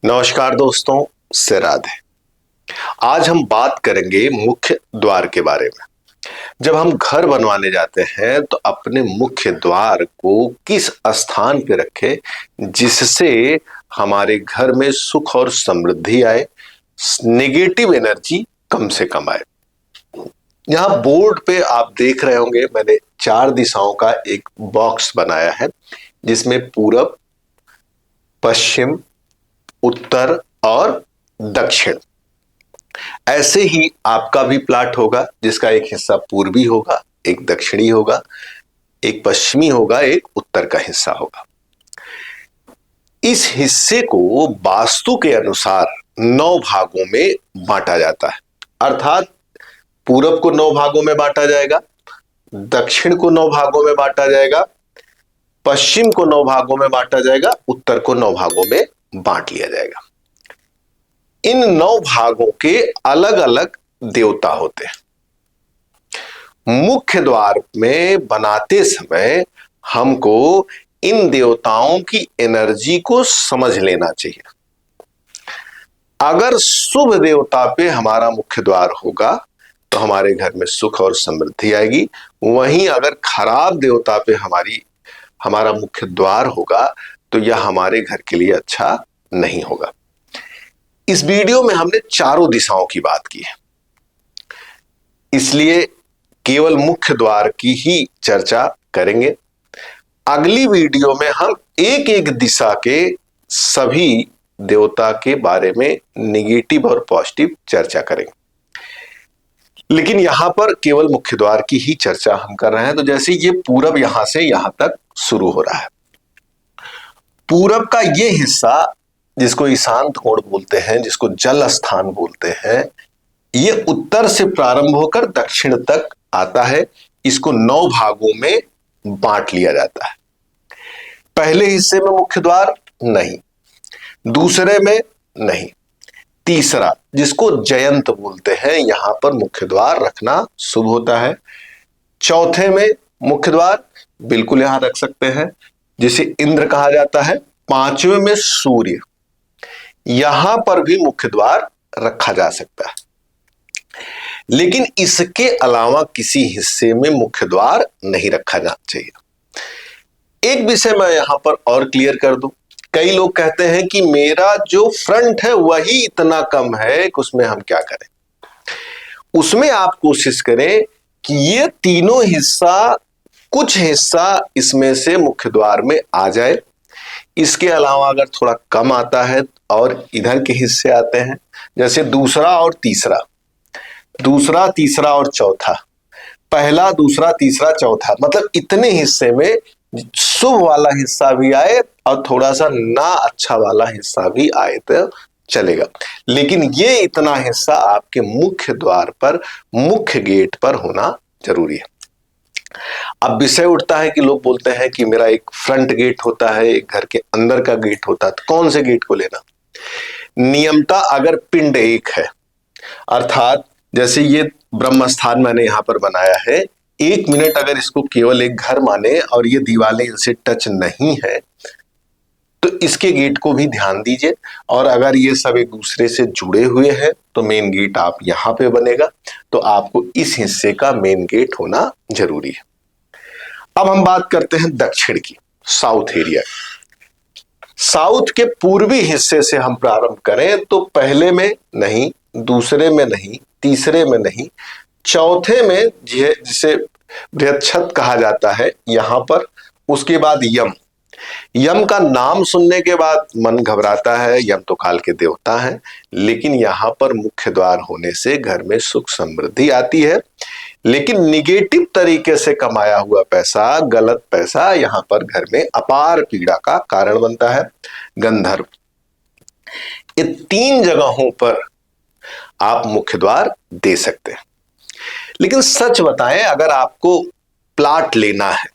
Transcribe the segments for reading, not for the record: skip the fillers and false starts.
नमस्कार दोस्तों, से राधे। आज हम बात करेंगे मुख्य द्वार के बारे में। जब हम घर बनवाने जाते हैं तो अपने मुख्य द्वार को किस स्थान पे रखें जिससे हमारे घर में सुख और समृद्धि आए, नेगेटिव एनर्जी कम से कम आए। यहाँ बोर्ड पे आप देख रहे होंगे, मैंने 4 दिशाओं का एक बॉक्स बनाया है जिसमें पूरब, पश्चिम, उत्तर और दक्षिण। ऐसे ही आपका भी प्लाट होगा जिसका एक हिस्सा पूर्वी होगा, एक दक्षिणी होगा, एक पश्चिमी होगा, एक उत्तर का हिस्सा होगा। इस हिस्से को वास्तु के अनुसार 9 भागों में बांटा जाता है। अर्थात पूरब को 9 भागों में बांटा जाएगा, दक्षिण को 9 भागों में बांटा जाएगा, पश्चिम को 9 भागों में बांटा जाएगा, उत्तर को 9 भागों में बांट लिया जाएगा। इन 9 भागों के अलग अलग देवता होते हैं। मुख्य द्वार में बनाते समय हमको इन देवताओं की एनर्जी को समझ लेना चाहिए। अगर शुभ देवता पे हमारा मुख्य द्वार होगा तो हमारे घर में सुख और समृद्धि आएगी। वहीं अगर खराब देवता पे हमारा मुख्य द्वार होगा तो यह हमारे घर के लिए अच्छा नहीं होगा। इस वीडियो में हमने चारों दिशाओं की बात की है, इसलिए केवल मुख्य द्वार की ही चर्चा करेंगे। अगली वीडियो में हम एक एक दिशा के सभी देवता के बारे में नेगेटिव और पॉजिटिव चर्चा करेंगे, लेकिन यहां पर केवल मुख्य द्वार की ही चर्चा हम कर रहे हैं। तो जैसे ये पूरब यहां से यहां तक शुरू हो रहा है, पूरब का ये हिस्सा जिसको ईशान कोण बोलते हैं, जिसको जल स्थान बोलते हैं, ये उत्तर से प्रारंभ होकर दक्षिण तक आता है। इसको 9 भागों में बांट लिया जाता है। पहले हिस्से में मुख्य द्वार नहीं, दूसरे में नहीं, तीसरा जिसको जयंत बोलते हैं यहां पर मुख्य द्वार रखना शुभ होता है। चौथे में मुख्य द्वार बिल्कुल यहां रख सकते हैं, जिसे इंद्र कहा जाता है। 5वें में सूर्य, यहां पर भी मुख्य द्वार रखा जा सकता है, लेकिन इसके अलावा किसी हिस्से में मुख्य द्वार नहीं रखा जाना चाहिए। एक विषय मैं यहां पर और क्लियर कर दूं, कई लोग कहते हैं कि मेरा जो फ्रंट है वही इतना कम है कि उसमें हम क्या करें। उसमें आप कोशिश करें कि ये तीनों हिस्सा, कुछ हिस्सा इसमें से मुख्य द्वार में आ जाए। इसके अलावा अगर थोड़ा कम आता है और इधर के हिस्से आते हैं, जैसे दूसरा और तीसरा, दूसरा तीसरा और चौथा, पहला दूसरा तीसरा चौथा, मतलब इतने हिस्से में शुभ वाला हिस्सा भी आए और थोड़ा सा ना अच्छा वाला हिस्सा भी आए तो चलेगा, लेकिन ये इतना हिस्सा आपके मुख्य द्वार पर, मुख्य गेट पर होना जरूरी है। अब विषय उठता है कि लोग बोलते हैं कि मेरा एक फ्रंट गेट होता है, एक घर के अंदर का गेट होता है, तो कौन से गेट को लेना। नियमता अगर पिंड एक है, अर्थात जैसे ये ब्रह्म स्थान मैंने यहां पर बनाया है, 1 मिनट अगर इसको केवल एक घर माने और ये दीवारें इनसे टच नहीं है तो इसके गेट को भी ध्यान दीजिए। और अगर ये सब एक दूसरे से जुड़े हुए हैं तो मेन गेट आप यहां पे बनेगा, तो आपको इस हिस्से का मेन गेट होना जरूरी है। अब हम बात करते हैं दक्षिण की, साउथ एरिया। साउथ के पूर्वी हिस्से से हम प्रारंभ करें तो पहले में नहीं, दूसरे में नहीं, तीसरे में नहीं, चौथे में जिसे बृहच्छद कहा जाता है यहां पर। उसके बाद यम, यम का नाम सुनने के बाद मन घबराता है, यम तो काल के देवता हैं, लेकिन यहां पर मुख्य द्वार होने से घर में सुख समृद्धि आती है। लेकिन निगेटिव तरीके से कमाया हुआ पैसा, गलत पैसा यहां पर घर में अपार पीड़ा का कारण बनता है। गंधर्व, ये 3 जगहों पर आप मुख्य द्वार दे सकते हैं। लेकिन सच बताएं, अगर आपको प्लाट लेना है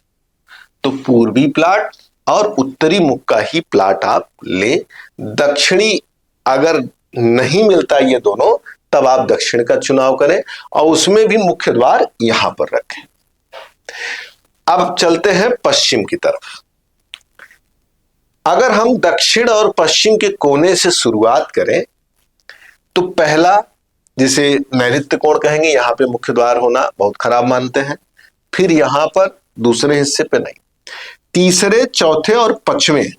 तो पूर्वी प्लाट और उत्तरी मुख का ही प्लाट आप लें। दक्षिणी अगर नहीं मिलता ये दोनों, तब आप दक्षिण का चुनाव करें और उसमें भी मुख्य द्वार यहां पर रखें। अब चलते हैं पश्चिम की तरफ। अगर हम दक्षिण और पश्चिम के कोने से शुरुआत करें तो पहला, जिसे नैऋत्य कोण कहेंगे, यहां पे मुख्य द्वार होना बहुत खराब मानते हैं। फिर यहां पर दूसरे हिस्से पे नहीं, तीसरे, चौथे और पांचवें,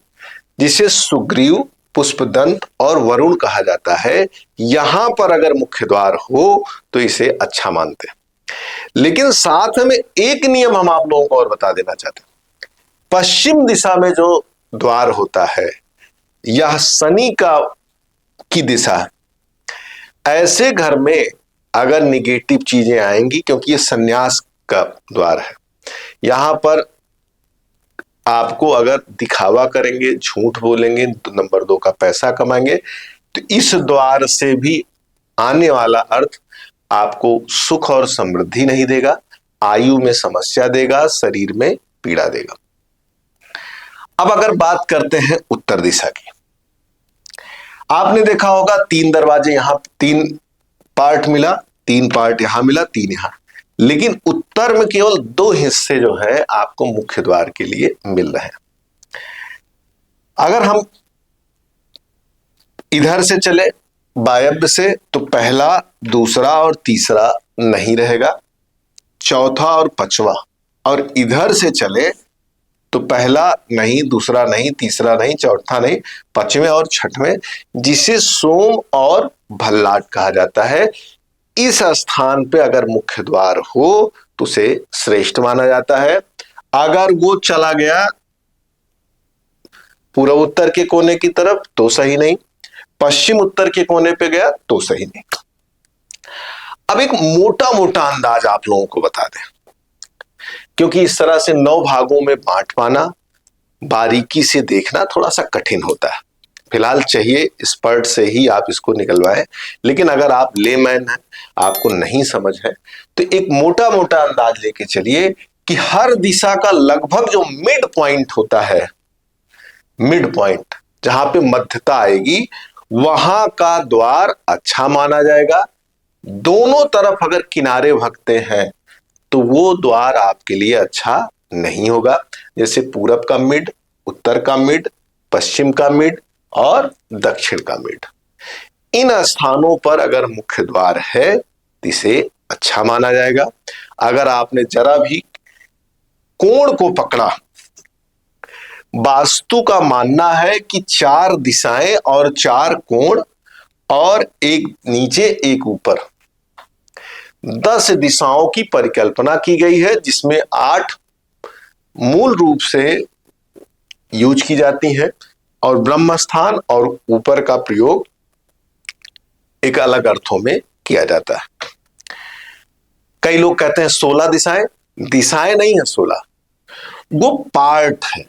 जिसे सुग्रीव, पुष्पदंत और वरुण कहा जाता है, यहां पर अगर मुख्य द्वार हो तो इसे अच्छा मानते हैं। लेकिन साथ में एक नियम हम आप लोगों को और बता देना चाहते हैं। पश्चिम दिशा में जो द्वार होता है यह शनि की दिशा है। ऐसे घर में अगर निगेटिव चीजें आएंगी, क्योंकि ये संन्यास का द्वार है, यहां पर आपको अगर दिखावा करेंगे, झूठ बोलेंगे, नंबर 2 का पैसा कमाएंगे, तो इस द्वार से भी आने वाला अर्थ आपको सुख और समृद्धि नहीं देगा, आयु में समस्या देगा, शरीर में पीड़ा देगा। अब अगर बात करते हैं उत्तर दिशा की, आपने देखा होगा 3 दरवाजे, यहां 3 पार्ट मिला, 3 पार्ट यहां मिला, 3 यहां, लेकिन उत्तर में केवल 2 हिस्से जो है आपको मुख्य द्वार के लिए मिल रहे हैं। अगर हम इधर से चले वायव्य से, तो पहला, दूसरा और तीसरा नहीं रहेगा, चौथा और पांचवा। और इधर से चले तो पहला नहीं, दूसरा नहीं, तीसरा नहीं, चौथा नहीं, पांचवें और छठवें, जिसे सोम और भल्लाट कहा जाता है। इस स्थान पे अगर मुख्य द्वार हो तो उसे श्रेष्ठ माना जाता है। अगर वो चला गया पूर्व उत्तर के कोने की तरफ तो सही नहीं, पश्चिम उत्तर के कोने पे गया तो सही नहीं। अब एक मोटा मोटा अंदाज आप लोगों को बता दें, क्योंकि इस तरह से 9 भागों में बांट पाना, बारीकी से देखना थोड़ा सा कठिन होता है। फिलहाल चाहिए एक्सपर्ट से ही आप इसको निकलवाएं, लेकिन अगर आप लेमैन हैं, आपको नहीं समझ है, तो एक मोटा मोटा अंदाज लेके चलिए कि हर दिशा का लगभग जो मिड पॉइंट होता है, मिड पॉइंट जहां पे मध्यता आएगी, वहां का द्वार अच्छा माना जाएगा। दोनों तरफ अगर किनारे भगते हैं तो वो द्वार आपके लिए अच्छा नहीं होगा, जैसे पूरब का मिड, उत्तर का मिड, पश्चिम का मिड और दक्षिण का मिड। इन स्थानों पर अगर मुख्य द्वार है तो इसे अच्छा माना जाएगा। अगर आपने जरा भी कोण को पकड़ा, वास्तु का मानना है कि 4 दिशाएं और 4 कोण और एक नीचे एक ऊपर, 10 दिशाओं की परिकल्पना की गई है, जिसमें 8 मूल रूप से यूज की जाती हैं और ब्रह्म स्थान और ऊपर का प्रयोग एक अलग अर्थों में किया जाता है। कई लोग कहते हैं 16 दिशाएं, दिशाएं नहीं है 16, वो पार्ट है,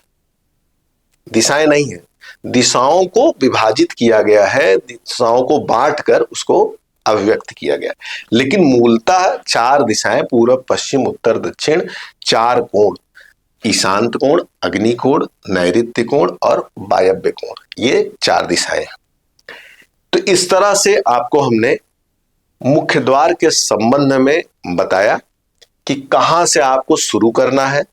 दिशाएं नहीं है। दिशाओं को विभाजित किया गया है, दिशाओं को बांटकर उसको अभिव्यक्त किया गया, लेकिन मूलतः 4 दिशाएं, पूर्व, पश्चिम, उत्तर, दक्षिण, 4 कोण, ईशांत कोण, अग्नि कोण, नैऋत्य कोण और वायव्य कोण, ये 4 दिशाएं। तो इस तरह से आपको हमने मुख्य द्वार के संबंध में बताया कि कहां से आपको शुरू करना है,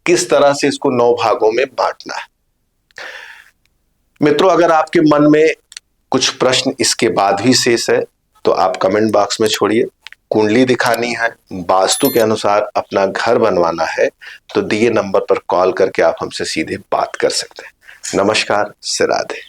किस तरह से इसको 9 भागों में बांटना है। मित्रों, अगर आपके मन में कुछ प्रश्न इसके बाद भी शेष है तो आप कमेंट बॉक्स में छोड़िए। कुंडली दिखानी है, वास्तु के अनुसार अपना घर बनवाना है, तो दिए नंबर पर कॉल करके आप हमसे सीधे बात कर सकते हैं। नमस्कार, राधे।